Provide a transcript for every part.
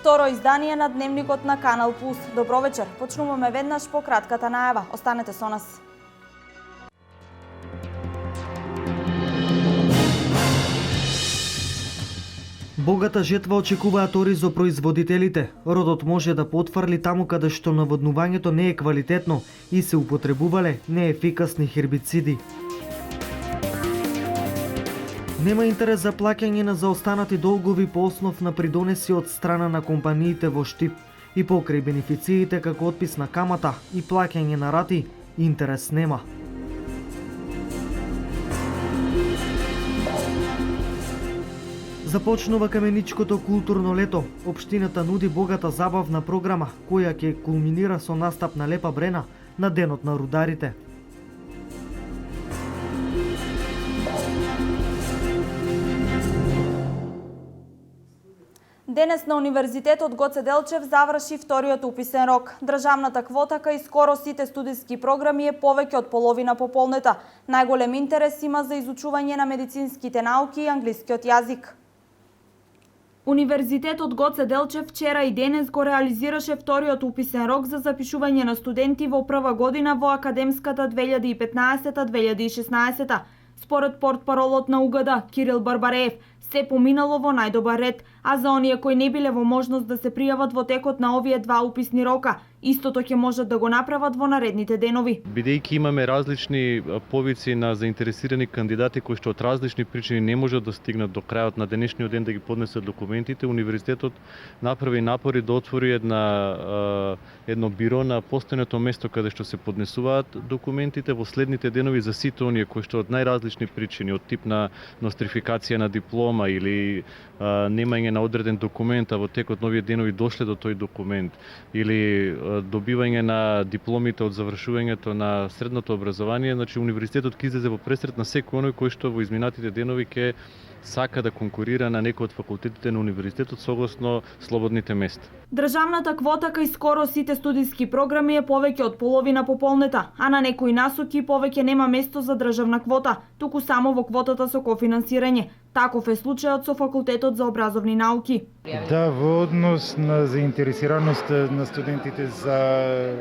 Второ издание на Дневникот на Канал Плюс. Добро вечер. Почнуваме веднаш по кратката најава. Останете со нас. Богата жетва очекуваат оризо производителите. Родот може да потврли таму каде што наводнувањето не е квалитетно и се употребувале неефикасни хербициди. Нема интерес за плаќање на заостанати долгови по основ на придонеси од страна на компаниите во Штип и покрај бенефициите како отпис на камата и плаќање на рати, интерес нема. Започнува каменичкото културно лето. Општината нуди богата забавна програма, која ќе кулминира со настап на Лепа Брена на Денот на рударите. Денес на Универзитетот Гоце Делчев заврши вториот уписен рок. Државната квота кај скоро сите студиски програми е повеќе од половина пополнета. Најголем интерес има за изучување на медицинските науки и англискиот јазик. Универзитетот Гоце Делчев вчера и денес го реализираше вториот уписен рок за запишување на студенти во прва година во академската 2015-2016. Според портпаролот на УГД Кирил Барбареев, се поминало во најдобар ред, а за оние кои не биле во можност да се пријават во текот на овие два уписни рока, истото ќе можат да го направат во наредните денови. Бидејќи имаме различни повици на заинтересирани кандидати кои што од различни причини не можат да стигнат до крајот на денешниот ден да ги поднесат документите, универзитетот направи напори да отвори едно биро на постојното место каде што се поднесуваат документите во следните денови за сите оние кои што од најразлични причини, од тип на нострификација на диплома или немање на одреден документ, а во текот на овие денови дошле до тој документ, или добивање на дипломите од завршувањето на средното образование, значи универзитетот ќе излезе во пресрет на секој оној кој што во изминатите денови ќе сака да конкурира на некој од факултетите на универзитетот согласно слободните места. Државната квота кај скоро сите студиски програми е повеќе од половина пополнета, а на некои насоки повеќе нема место за државна квота, туку само во квотата со кофинансирање. Таков е случајот со факултетот за образовни науки. Да, во однос на заинтересираноста на студентите за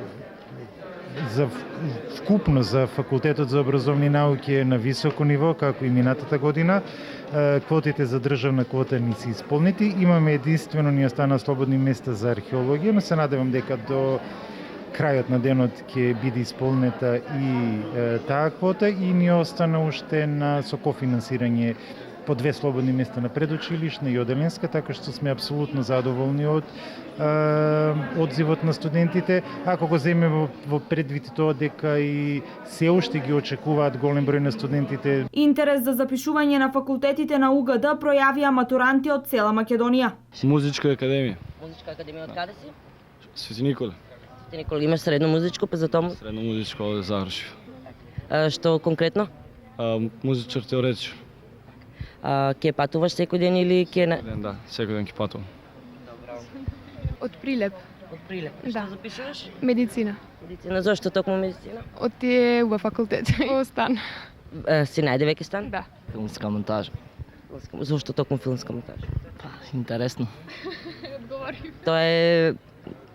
вкупно за факултетот за образовни науки е на високо ниво, како и минатата година. Квотите за државна квота не се исполнети. Имаме единствено ни остана слободни места за археологија, но се надевам дека до крајот на денот ќе биде исполнета и таа квота и ни остана уште на сокофинансирање по две слободни места на предучилишна и оделенска, така што сме апсолутно задоволни од одзивот на студентите. Ако го земеме во предвид тоа дека и се уште ги очекуваат голем број на студентите. Интерес за запишување на факултетите на УГД пројавија матуранти од цела Македонија. Музичка академија. Музичка академија од каде си? Свети Николе. Свети Николе, имаш средно музичко, па затоа? Средно музичко овде завршив. Што конкретно? Музичар теоретичар. Ке патуваш секој ден или ке... Да, секој ден ќе патувам. Од Прилеп. Од Прилеп. Да. Што запишуваш? Медицина. Медицина, зошто токму медицина? Од тие во факултет. Во Стан. Си најде веќе стан? Да. Филмска монтажа. Зошто токму филмска монтажа? Интересно. Одговори. Тоа е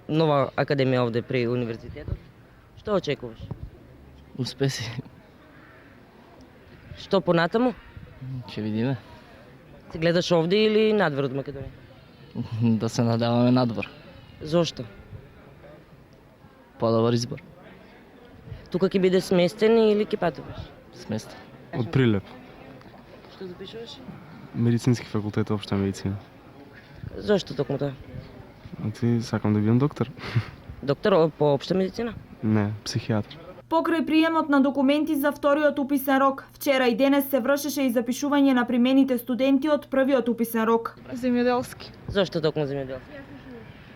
нова академија овде при универзитетот. Што очекуваш? Успеси. Што понатаму? Ќе видиме. Се гледаш овде или надвор од Македонија? Да се надеваме надвор. Зошто? Подобар избор. Тука ќе биде сместен или ќе патуваш? Сместен. Од Прилеп. Што запишуваш? Медицински факултет, општа медицина. Зошто токму тоа? Ти сакам да бидам доктор. Доктор по општа медицина? Не, психијатар. Покрај приемот на документи за вториот уписен рок, вчера и денес се вршеше и запишување на примените студенти од првиот уписен рок. Земјоделски. Зошто токму земјоделски?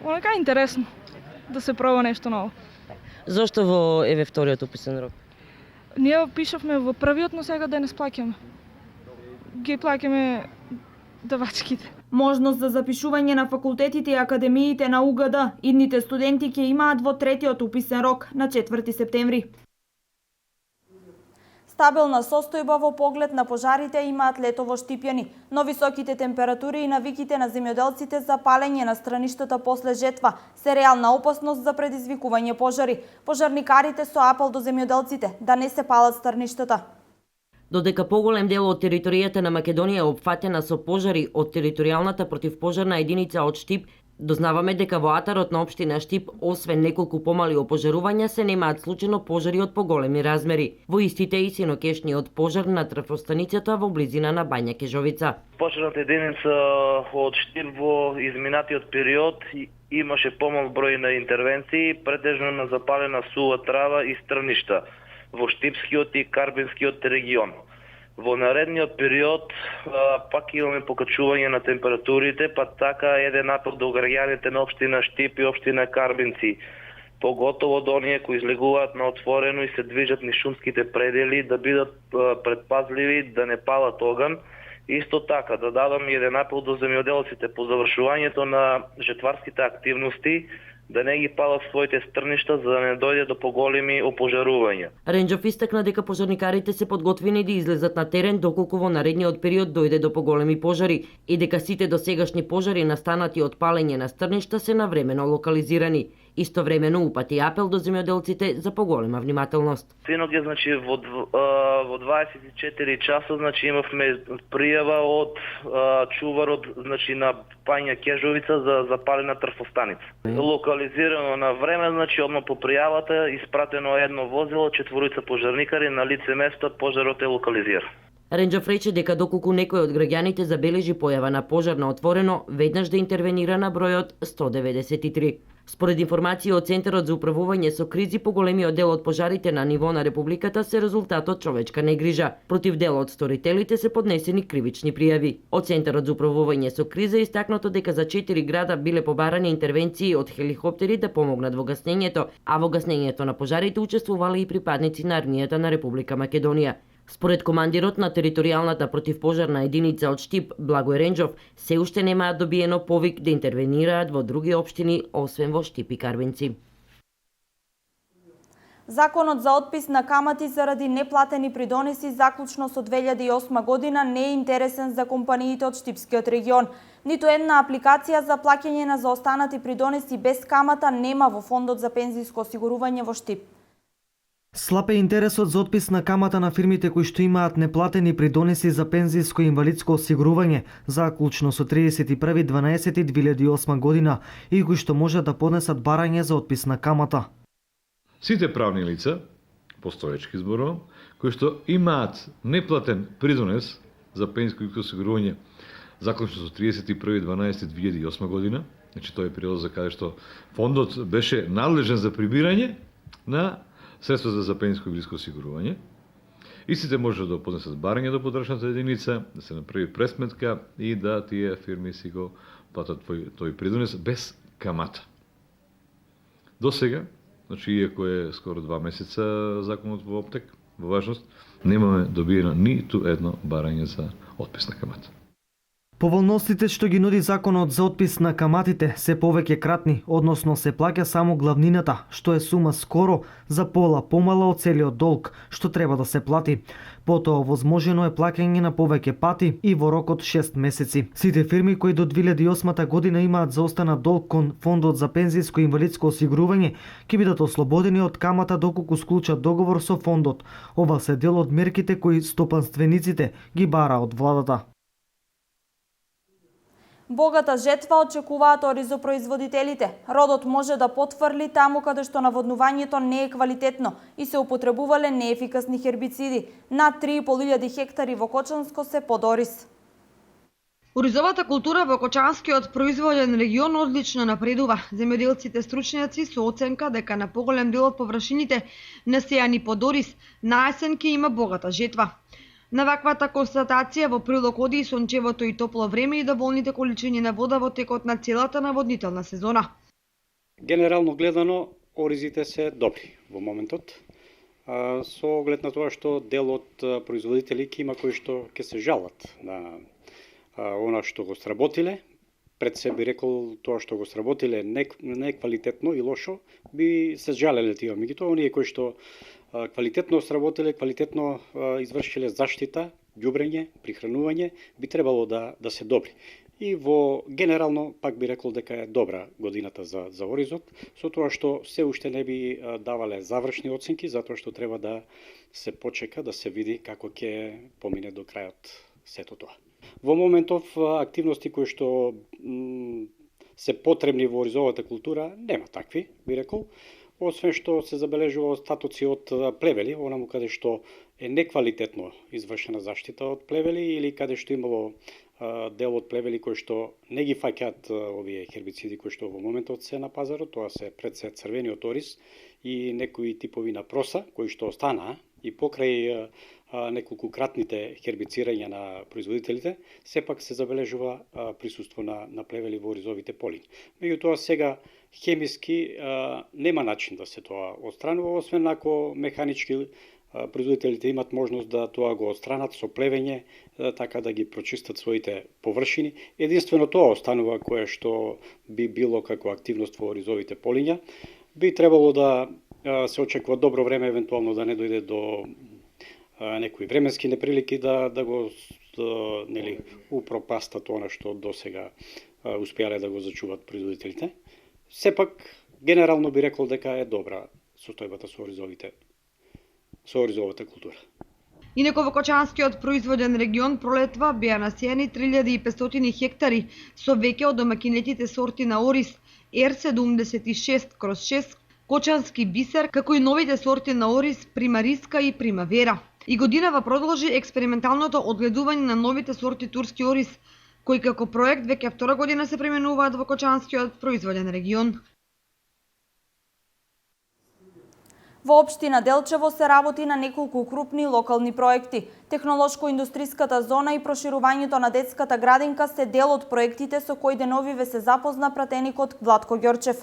Онака е интересно да се проба нешто ново. Зошто во еве вториот уписен рок? Ние пишавме во првиот, но сега денес плаќаме. Ги плаќаме давачките. Можност за запишување на факултетите и академиите на УГД идните студенти ќе имаат во третиот уписен рок на 4 септември. Стабилна состојба во поглед на пожарите имаат летово Штипјани, но високите температури и навиките на земјоделците за палење на страништата после жетва се реална опасност за предизвикување пожари. Пожарникарите со апел до земјоделците да не се палат страништата. Додека поголем дел од територијата на Македонија е опфатена со пожари од територијалната противпожарна единица од Штип, дознаваме дека во атарот на општина Штип, освен неколку помали опожарувања, се немаат случајно пожари од поголеми размери. Во истите и синокешниот пожар на трафостаницата во близина на Бања Кежовица. Пожарната единица од Штип во изминатиот период имаше помал број на интервенции, претежно на запалена сува трава и страништа во Штипскиот и Карбинскиот регион. Во наредниот период пак имаме покачување на температурите, па така еден апел до граѓаните на општина Штип и општина Карбинци, поготово до оние кои излегуваат на отворено и се движат низ шумските предели, да бидат предпазливи да не палат оган. Исто така да дадам еден апел до земјоделците по завршувањето на жетварските активности, да не ги палат своите стрништа за да не дојде до поголеми опожарувања. Ренџов истакна дека пожарникарите се подготвени да излезат на терен доколку во наредниот период дојде до поголеми пожари и дека сите досегашни пожари настанати од палење на стрништа се навремено локализирани. Истовремено упати апел до земјоделците за поголема внимателност. Синоќ значи во 24 часа значи имавме пријава од чуварот значи на Бања Кежовица за запалена трафостаница. Локализирано на време, значи одма по пријавата испратено едно возило, 4 пожарникари на лице место, пожарот е локализиран. Ренџов рече дека доколку некој од граѓаните забележи појава на пожар на отворено, веднаш да интервенира на бројот 193. Според информации од Центарот за управување со кризи, поголемиот дел од пожарите на ниво на Републиката се резултат од човечка негрижа. Против дел од сторителите се поднесени кривични пријави. Од Центарот за управување со криза истакнато дека за 4 града биле побарани интервенции од хеликоптери да помогнат во гаснењето, а во гаснењето на пожарите учествувале и припадници на армијата на Република Македонија. Според командирот на територијалната противпожарна единица од Штип, Благој Ренџов, се уште немаат добиено повик да интервенираат во други општини, освен во Штип и Карбинци. Законот за отпис на камати заради неплатени придонеси заклучно со 2008 година не е интересен за компаниите од Штипскиот регион. Ниту една апликација за плаќање на заостанати придонеси без камата нема во Фондот за пензиско осигурување во Штип. Слаб е интересот за отпис на камата на фирмите кои што имаат неплатени придонеси за пензиско и инвалидско осигурување заклучно со 31.12.2008 година и кои што можат да поднесат барање за отпис на камата. Сите правни лица, постоечки зборувам, кои што имаат неплатен придонес за пензиско и осигурување заклучно со 31.12.2008 година, значи тој е период за каде што фондот беше надлежен за прибирање на средства за пензиско и инвалидско осигурување. Истите може да поднесат барање до подрачната единица, да се направи пресметка и да тие фирми си го платат тој придонес без камата. До сега, значи иако е скоро 2 месеца законот во оптек, во важност, немаме добиено ниту едно барање за отпис на камата. Поволностите што ги нуди законот за отпис на каматите се повеќе кратни, односно се плаќа само главнината, што е сума скоро за пола помала од целиот долг, што треба да се плати. Потоа возможено е плаќање на повеќе пати и во рок од 6 месеци. Сите фирми кои до 2008 година имаат заостанат долг кон Фондот за пензиско и инвалидско осигурување ќе бидат ослободени од камата доколку склучат договор со фондот. Ова се дел од мерките кои стопанствениците ги бара од владата. Богата жетва очекуваат оризопроизводителите. Родот може да потврли таму каде што наводнувањето не е квалитетно и се употребувале неефикасни хербициди. Над 3.500 хектари во Кочанско се под ориз. Оризовата култура во Кочанскиот производен регион одлично напредува. Земјоделците стручњаци со оценка дека на поголем дел од површините насејани под ориз, на есен ќе има богата жетва. На ваквата констатација во прилог оди и сончевото и топло време и доволните количини на вода во текот на целата наводнителна сезона. Генерално гледано, оризите се добри во моментот, со оглед на тоа што дел од производители ќе има кои што ќе се жалат на она што го сработиле. Пред се би рекол тоа што го сработиле не е квалитетно и лошо, би се жалеле тие. Меѓутоа, оние кои што квалитетно сработиле, квалитетно извршиле заштита, ѓубрење, прихранување, би требало да се добри. И во генерално пак би рекол дека е добра годината за Оризот, со тоа што се уште не би давале завршни оценки, затоа што треба да се почека, да се види како ќе помине до крајот сето тоа. Во моментов активности кои што се потребни во оризовата култура нема такви, би рекол, освен што се забележува остатоци од плевели, онаму каде што е неквалитетно извршена заштита од плевели или каде што имало дел од плевели кои што не ги фаќаат овие хербициди кои што во моментот се на пазарот, тоа се пред се црвениот ориз и некои типови на проса кои што останаа и покрај неколку кратните хербицирања на производителите, сепак се забележува присуство на плевели во оризовите полини. Меѓутоа сега хемиски нема начин да се тоа отстранува, освен ако механички производителите имат можност да тоа го отстранат со плевење, така да ги прочистат своите површини. Единствено тоа останува кое што би било како активност во оризовите полиња. Би требало да се очекува добро време, евентуално да не дојде до некои временски неприлики да го упропастат она што досега успеале да го зачуват производителите. Сепак, генерално би рекол дека е добра состојбата со оризовата култура. Инаку во Кочанскиот производен регион пролетва беа насејани 3500 хектари со веќе од домакинетите сорти на ориз R76/6, Кочански бисер, како и новите сорти на ориз Примариска и Примавера. И годинава продолжи експерименталното одгледување на новите сорти турски ориз, кои како проект веќе втора година се применуваат во Кочанскиот производен регион. Во општина Делчево се работи на неколку крупни локални проекти. Технолошко-индустриската зона и проширувањето на детската градинка се дел од проектите со кои деновиве се запозна пратеникот Владко Ѓорчев.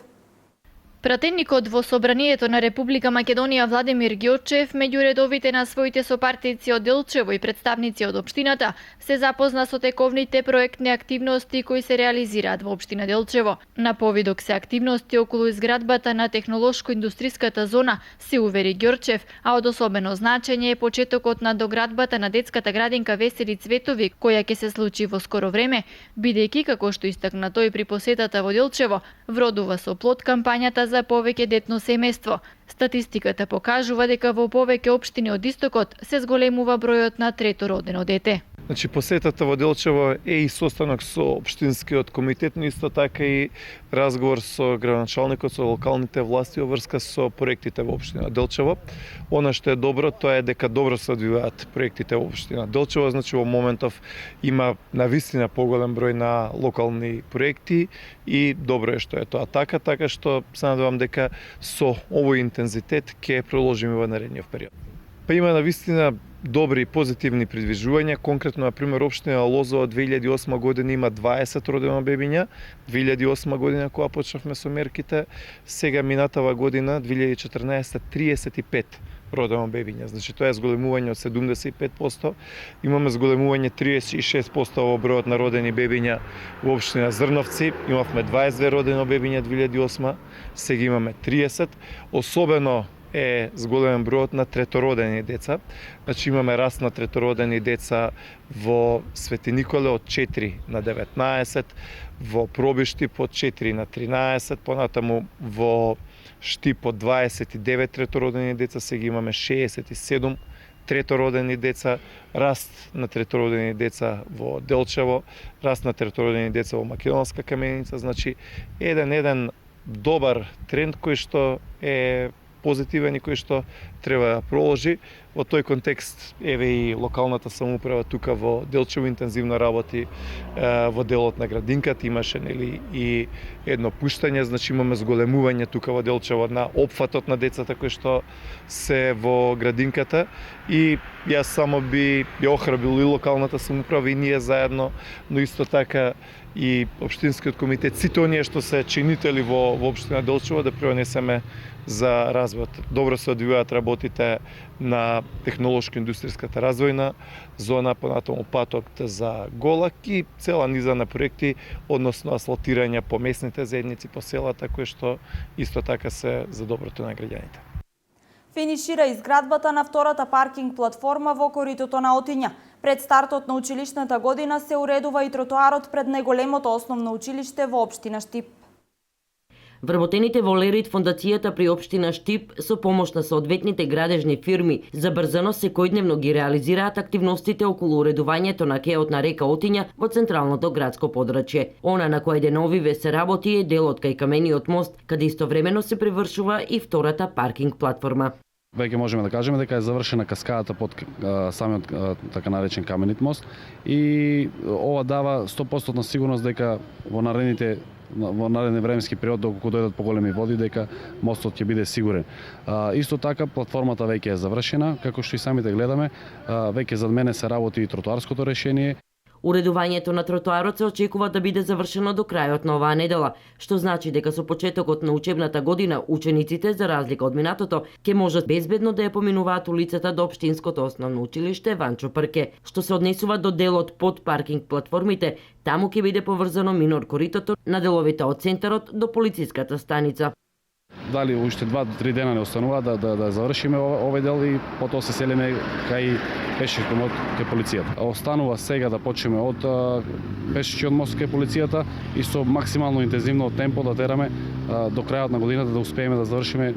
Пратеникот во Собранието на Република Македонија Владимир Ѓорчев, меѓу редовите на своите сопартици од Делчево и представници од општината, се запозна со тековните проектни активности кои се реализираат во општина Делчево. На повидок се активности околу изградбата на технолошко-индустриската зона, се увери Ѓорчев, а од особено значење е почетокот на доградбата на детската градинка Весели Цветови, која ќе се случи во скоро време, бидејќи, како што истакна тој при посетата во Делчево, вродува со плод кампањата за повеќе детно семејство. Статистиката покажува дека во повеќе општини од истокот се зголемува бројот на трето родено дете. Значи, посетата во Делчево е и состанок со општинскиот комитет, но исто така и разговор со градоначалникот, со локалните власти во врска со проектите во општина Делчево. Она што е добро, тоа е дека добро се одвиваат проектите во општина Делчево, значи во моментов има навистина поголем број на локални проекти и добро е што е тоа така што се надевам дека со овој интензитет ќе продолжиме во наредниот период. Па има навистина добри и позитивни придвижувања. Конкретно, например, општина Лозова 2008 година има 20 родено бебиња, 2008 година кога почнавме со мерките, сега минатава година 2014 35 родено бебиња. Значи тоа е зголемување од 75%. Имаме зголемување 36% во бројот на родени бебиња во општина Зрновци. Имавме 22 родено бебиња 2008, сега имаме 30. Особено е зголемен бројот на третородени деца. Значи имаме раст на третородени деца во Свети Николе од 4 на 19, во Пробиштип од 4 на 13, понатаму во Штип од 29 третородени деца, сега имаме 67 третородени деца, раст на третородени деца во Делчево, раст на третородени деца во Македонска Каменица, значи еден добар тренд кој што е позитивен и кој што треба да продолжи. Во тој контекст, еве и локалната самоуправа тука во Делчево интензивно работи во делот на градинката, имаше и едно пуштање, значи имаме зголемување тука во Делчево на опфатот на децата кои што се во градинката и јас само би ја охрабрил и локалната самоуправа и ние заедно, но исто така и општинскиот комитет, сите оние што се чинители во општина Делчево да пренесеме за развојот. Добро се одвиваат работите на технолошко-индустријската развојна зона, понатаму патот за Голак и цела низа на проекти, односно асфалтирање по местните заедници, по селата, кои што исто така се за доброто на граѓаните. Финишира изградбата на втората паркинг платформа во коритото на Отиња. Пред стартот на училишната година се уредува и тротоарот пред најголемото основно училиште во општина Штип. Вработените во Лерит фондацијата при општина Штип со помош на соодветните градежни фирми забрзано секојдневно ги реализираат активностите околу уредувањето на кеот на река Отиња во централното градско подрачје. Она на кој деновиве се работи е делот кај камениот мост, каде истовремено се превршува и втората паркинг платформа. Веќе можеме да кажеме дека е завршена каскадата под самиот така наречен каменит мост и ова дава 100% сигурност дека во наредни временски период, доколку дојдат поголеми води, дека мостот ќе биде сигурен. Исто така, платформата веќе е завршена, како што и самите гледаме, веќе зад мене се работи и тротоарското решение. Уредувањето на тротоарот се очекува да биде завршено до крајот на оваа недела, што значи дека со почетокот на учебната година учениците, за разлика од минатото, ќе можат безбедно да ја поминуваат улицата до општинското основно училиште Ванчо Прке. Што се однесува до делот под паркинг платформите, таму ќе биде поврзано минор коритото на деловите од центарот до полициската станица. Дали уште 2 до 3 дена не останува да завршиме овој дел и потоа се селиме кај пешечкиот мост кај полицијата. Останува сега да почнеме од пешечкиот мост кај полицијата и со максимално интензивно темпо да тераме до крајот на годината да успееме да завршиме,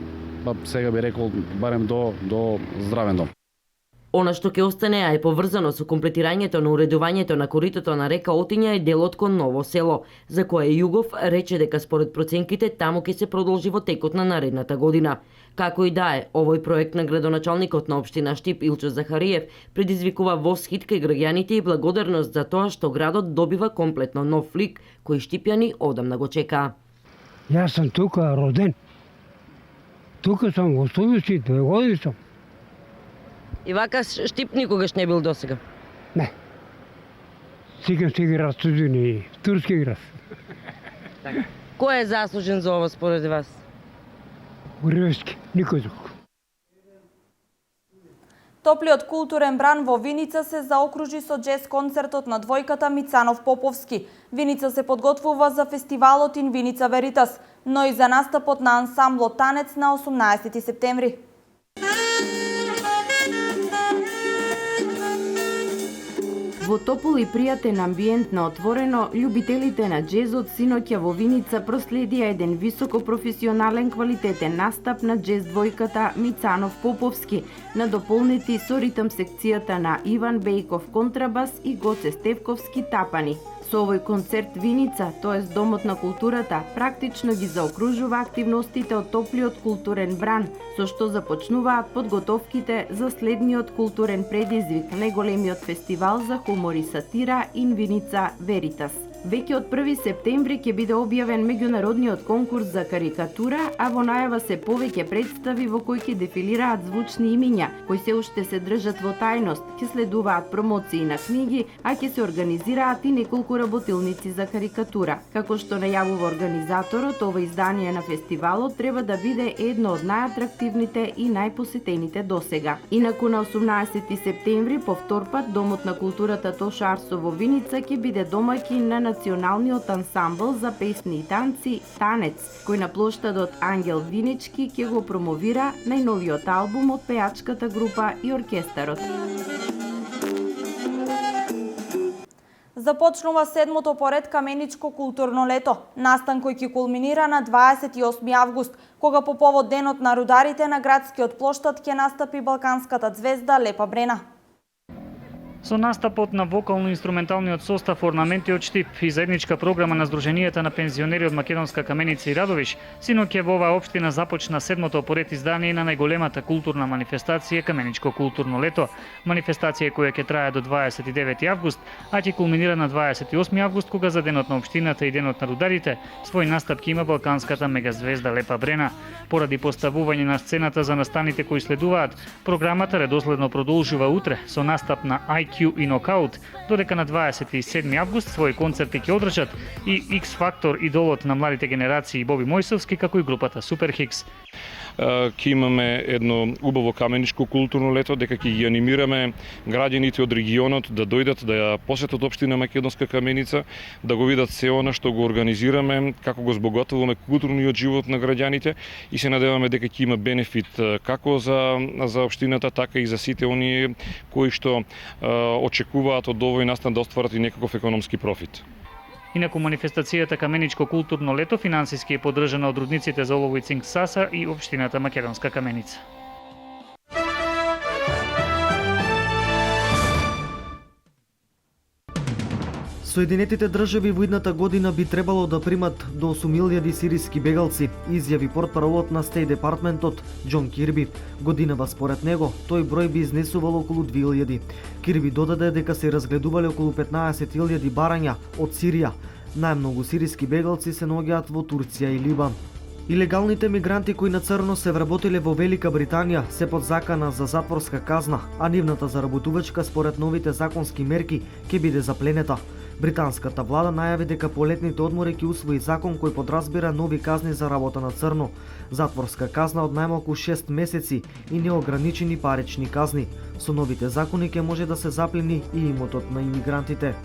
сега би рекол барем до здравен дом. Она што ќе остане, а е поврзано со комплетирањето на уредувањето на коритото на река Отиња е делот кон Ново село, за кое Југов рече дека според проценките таму ќе се продолжи во текот на наредната година. Како и да е, овој проект на градоначалникот на општина Штип Илчо Захариев предизвикува восхит кај граѓаните и благодарност за тоа што градот добива комплетно нов лик кој штипјани одамна го чекаа. Јас сум тука роден. Тука сум во Студиски 2 години сум. И вака Штип никогаш не бил досега? Не. Сега град студени, турски град. Кој е заслужен за ова според вас? Уривски, никој друг. Топлиот културен бран во Виница се заокружи со джез концертот на двојката Мицанов Поповски. Виница се подготвува за фестивалот In Виница Веритас, но и за настапот на ансамблот Танец на 18 септември. Во топол и пријатен амбиент на отворено, љубителите на джезот синоќа во Виница проследија еден високопрофесионален квалитетен настап на джез двојката Мицанов Поповски, надополнети со ритм секцијата на Иван Бејков контрабас и Гоце Стевковски тапани. Со овој концерт Виница, тоест Домот на културата, практично ги заокружува активностите од топлиот културен бран, со што започнуваат подготовките за следниот културен предизвик, најголемиот фестивал за хумор и сатира In Виница Веритас. Веќе од 1 септември ќе биде објавен меѓународниот конкурс за карикатура, а во најава се повеќе представи во кои ќе дефилираат звучни имиња, кои се уште се држат во тајност, ќе следуваат промоции на книги, а ќе се организираат и неколку работилници за карикатура. Како што најавува организаторот, ова издание на фестивалот треба да биде едно од најатрактивните и најпосетените досега. Инаку на 18 септември повторпат Домот на културата Тоша Арсо во Виница ќе биде домаќин на националниот ансамбл за песни и танци Танец, кој на плоштадот Ангел Винички ќе го промовира најновиот албум од пејачката група и оркестарот. Започнува 7-то поред Каменичко културно лето. Настан кој ќе кулминира на 28 август, кога по повод денот на рударите на градскиот плоштад ќе настапи балканската ѕвезда Лепа Брена. Со настапот на вокално-инструменталниот состав Орнаменти од Штип и заедничка програма на Сдруженијата на пензионери од Македонска Каменица и Радовиш, синоќа во оваа општина започна 7-то поред издание на најголемата културна манифестација Каменичко културно лето. Манифестација која ќе трае до 29 август, а ќе кулминира на 28 август, кога за денот на општината и денот на рударите свој настап ќе има балканската мегазвезда Лепа Брена. Поради поставување на сцената за настаните кои следуваат, програмата редоследно продолжува утре со настап на IQ и Нокаут, додека на 27 август своји концерти ќе одржат и X Factor идолот на младите генерации Боби Мојсовски, како и групата Супер Хикс. ќе имаме едно убаво каменичко културно лето, дека ќе ги анимираме граѓаните од регионот да дојдат да ја посетат општина Македонска Каменица, да го видат се она што го организираме, како го збогатуваме културниот живот на граѓаните и се надеваме дека ќе има бенефит како за општината, така и за сите оние кои што очекуваат од овој настан да остварат и некаков економски профит. Инаку манифестацијата Каменичко културно лето финансиски е поддржана од рудниците за олово и цинк САСА и општината Македонска Каменица. Соединетите држави во идната година би требало да примат до 8.000 сириски бегалци, изјави портпаролот на Стејт Департментот Џон Кирби. Годинава според него, тој број би изнесувал околу 2.000. Кирби додаде дека се разгледувале околу 15.000 барања од Сирија. Најмногу сириски бегалци се наоѓаат во Турција и Либан. Илегалните мигранти кои на црно се вработиле во Велика Британија се под закана за затворска казна, а нивната заработувачка според новите законски мерки ќе биде запленета. Британската влада најави дека по летните одмори ќе усвои закон кој подразбира нови казни за работа на црно, затворска казна од најмалку 6 месеци и неограничени парични казни. Со новите закони ќе може да се заплени и имотот на имигрантите.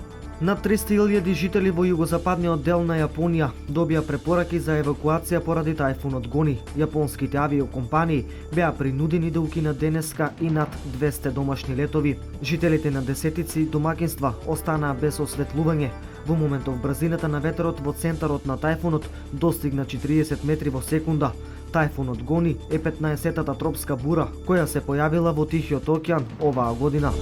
Над 300.000 жители во југозападниот дел на Јапонија добија препораки за евакуација поради тајфунот Гони. Јапонските авиокомпании беа принудени да укинат денеска и над 200 домашни летови. Жителите на десетици домакинства останаа без осветлување. Во моментов брзината на ветерот во центарот на тајфунот достигна 40 метри во секунда. Тајфунот Гони е 15-тата тропска бура која се појавила во Тихиот океан оваа година.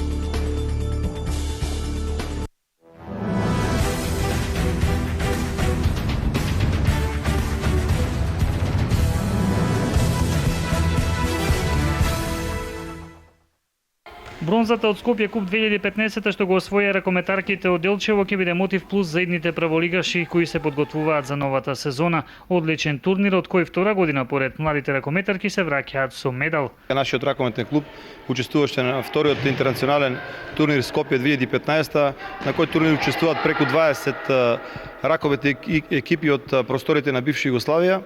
Бронзата од Скопје Куп 2015 што го освоја ракометарките од Делчево ќе биде мотив плюс за идните праволигаши кои се подготвуваат за новата сезона. Одличен турнир од кој втора година поред младите ракометарки се враќаат со медал. Нашиот ракометен клуб учествуваше на вториот интернационален турнир Скопје 2015, на кој турнир учествуваат преку 20 ракометни екипи од просториите на бивша Југославија.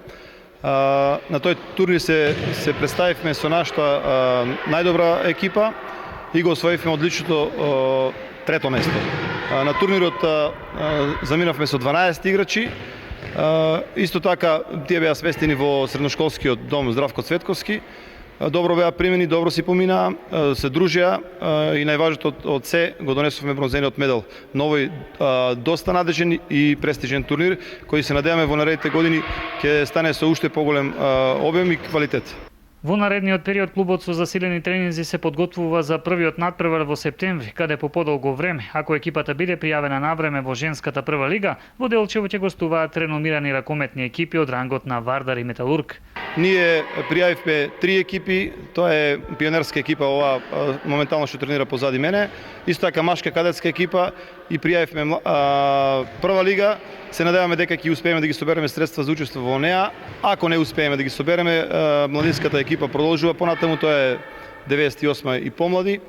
На тој турнир се представивме со нашата најдобра екипа и го освоивме одличното трето место. На турнирот заминавме со 12 играчи. Исто така, тие беа сместени во средношколскиот дом Здравко Цветковски. Добро беа примени, добро си поминаа, се дружија и најважното од се го донесовме бронзениот медал. Новој доста надежен и престижен турнир кој се надеваме во наредните години ќе стане со уште поголем обем и квалитет. Во наредниот период клубот со засилени тренинзи се подготвува за првиот надпревар во септември, каде по подолго време, ако екипата биде пријавена на време во женската прва лига, во Делчево ќе гостуваат реномирани ракометни екипи од рангот на Вардар и Металург. Ние пријавивме 3 екипи, тоа е пионерска екипа, ова моментално што тренира позади мене, исто така машка кадетска екипа и пријавивме прва лига. Се надеваме дека ќе успееме да ги собереме средства за учество во неа. Ако не успееме да ги собереме, младинската екипа продолжува понатаму, тоа е 98 и помлади.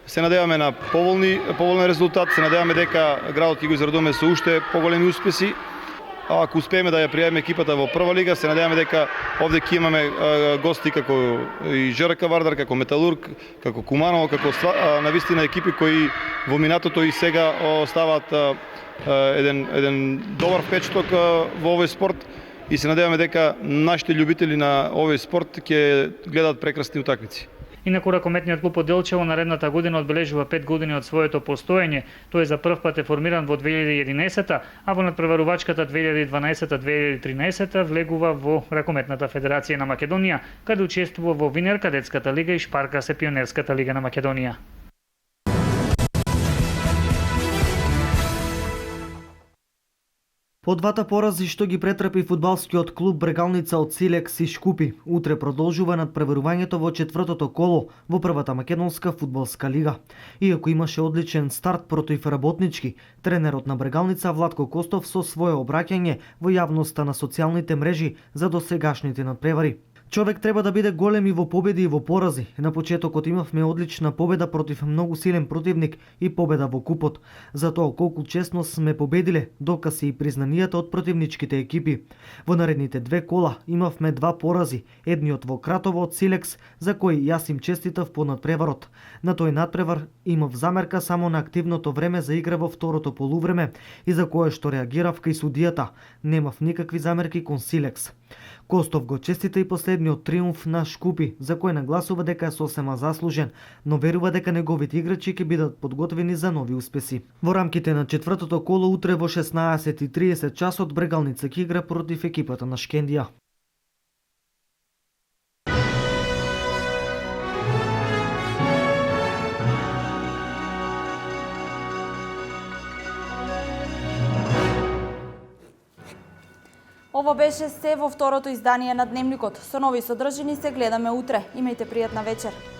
Се надеваме на поволен резултат, се надеваме дека градот ќе го израдуваме со уште поголеми успеси. Ако успееме да ја пријавиме екипата во прва лига, се надеваме дека овде ќе имаме гости како и ЖРК Вардар, како Металург, како Куманово, како навистина екипи кои во минатото и сега оставаат еден добар впечаток во овој спорт и се надеваме дека нашите љубители на овој спорт ќе гледаат прекрасни утакмици. Инаку ракометниот клуб од Делчево наредната година одбележува 5 години од своето постоење. Тој за прв пат е формиран во 2011, а во надпреварувачката 2012-2013 влегува во Ракометната федерација на Македонија, каде учествува во Винер кадетската лига и Шпарка се пионерската лига на Македонија. По двата порази што ги претрпи фудбалскиот клуб Брегалница од Силек си Шкупи, утре продолжува надпреварувањето во четвртото коло во првата македонска фудбалска лига. Иако имаше одличен старт против Работнички, тренерот на Брегалница Владко Костов со свое обраќање во јавноста на социјалните мрежи за досегашните надпревари. Човек треба да биде голем и во победи и во порази. На почетокот имавме одлична победа против многу силен противник и победа во купот. Затоа колку честно сме победиле, доказ и признанијата од противничките екипи. Во наредните 2 кола имавме 2 порази, едниот во Кратово од Силекс, за кој јас им честитав по надпреварот. На тој надпревар имав замерка само на активното време за игра во второто полувреме и за кое што реагирав кај судијата. Немав никакви замерки кон Силекс. Костов го честита и последниот триумф на Шкупи, за кој нагласува дека е сосема заслужен, но верува дека неговите играчи ќе бидат подготвени за нови успеси. Во рамките на четвртото коло утре во 16:30 часот Брегалница ќе игра против екипата на Шкендија. Ово беше се во второто издание на Дневникот. Со нови содржини се гледаме утре. Имајте пријатна вечер.